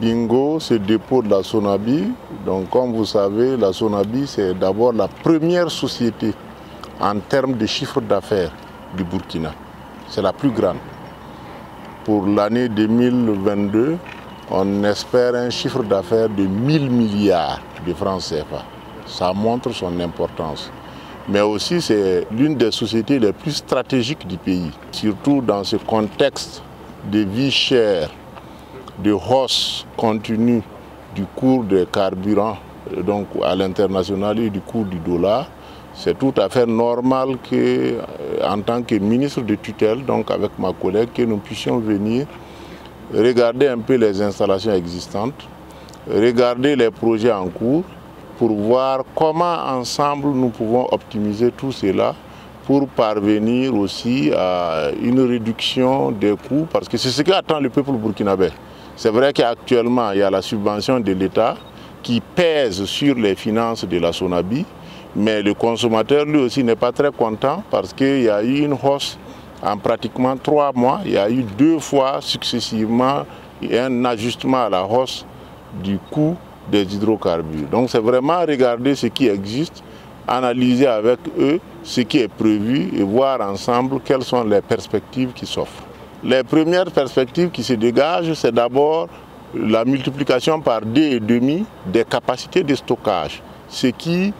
Bingo, ce dépôt de la Sonabi, donc comme vous savez, la Sonabi c'est d'abord la première société en termes de chiffre d'affaires du Burkina. C'est la plus grande. Pour l'année 2022, on espère un chiffre d'affaires de 1000 milliards de francs CFA. Ça montre son importance. Mais aussi, c'est l'une des sociétés les plus stratégiques du pays, surtout dans ce contexte de vie chère, de hausse continue du cours des carburants donc à l'international et du cours du dollar. C'est tout à fait normal que, en tant que ministre de tutelle, donc avec ma collègue, que nous puissions venir regarder un peu les installations existantes, regarder les projets en cours pour voir comment ensemble nous pouvons optimiser tout cela pour parvenir aussi à une réduction des coûts, parce que c'est ce qu'attend le peuple burkinabé. C'est vrai qu'actuellement, il y a la subvention de l'État qui pèse sur les finances de la Sonabi, mais le consommateur lui aussi n'est pas très content parce qu'il y a eu une hausse en pratiquement 3 mois. Il y a eu 2 fois successivement un ajustement à la hausse du coût des hydrocarbures. Donc c'est vraiment regarder ce qui existe, analyser avec eux ce qui est prévu et voir ensemble quelles sont les perspectives qui s'offrent. Les premières perspectives qui se dégagent, c'est d'abord la multiplication par 2,5 des capacités de stockage, ce qui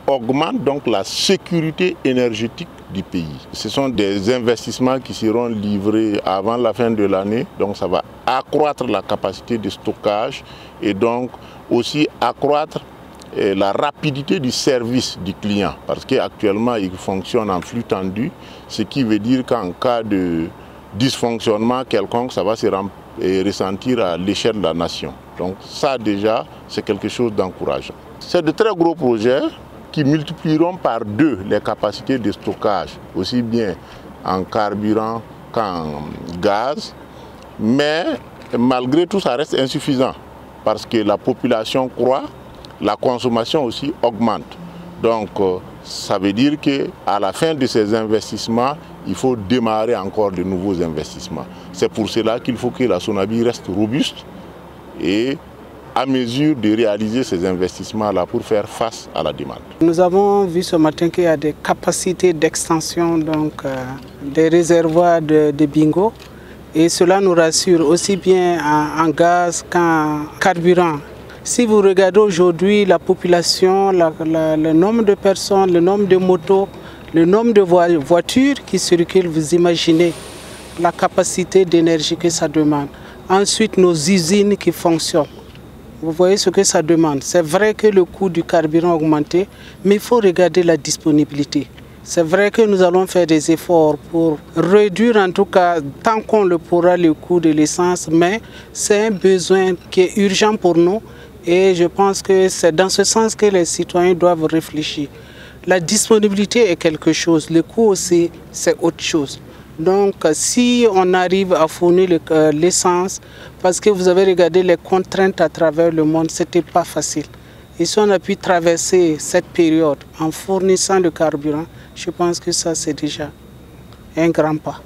augmente donc la sécurité énergétique du pays. Ce sont des investissements qui seront livrés avant la fin de l'année, donc ça va accroître la capacité de stockage et donc aussi accroître la rapidité du service du client, parce qu'actuellement il fonctionne en flux tendu, ce qui veut dire qu'en cas de dysfonctionnement quelconque, ça va se ressentir à l'échelle de la nation. Donc ça déjà, c'est quelque chose d'encourageant. C'est de très gros projets qui multiplieront par 2 les capacités de stockage, aussi bien en carburant qu'en gaz, mais malgré tout ça reste insuffisant, parce que la population croît, la consommation aussi augmente. Donc ça veut dire qu'à la fin de ces investissements, il faut démarrer encore de nouveaux investissements. C'est pour cela qu'il faut que la Sonabi reste robuste et à mesure de réaliser ces investissements-là pour faire face à la demande. Nous avons vu ce matin qu'il y a des capacités d'extension des réservoirs de Bingo, et cela nous rassure aussi bien en gaz qu'en carburant. Si vous regardez aujourd'hui la population, le nombre de personnes, le nombre de motos, le nombre de voitures qui circulent, vous imaginez la capacité d'énergie que ça demande. Ensuite, nos usines qui fonctionnent. Vous voyez ce que ça demande. C'est vrai que le coût du carburant a augmenté, mais il faut regarder la disponibilité. C'est vrai que nous allons faire des efforts pour réduire, en tout cas, tant qu'on le pourra, le coût de l'essence, mais c'est un besoin qui est urgent pour nous et je pense que c'est dans ce sens que les citoyens doivent réfléchir. La disponibilité est quelque chose, le coût aussi, c'est autre chose. Donc, si on arrive à fournir l'essence, parce que vous avez regardé les contraintes à travers le monde, ce n'était pas facile. Et si on a pu traverser cette période en fournissant le carburant, je pense que ça, c'est déjà un grand pas.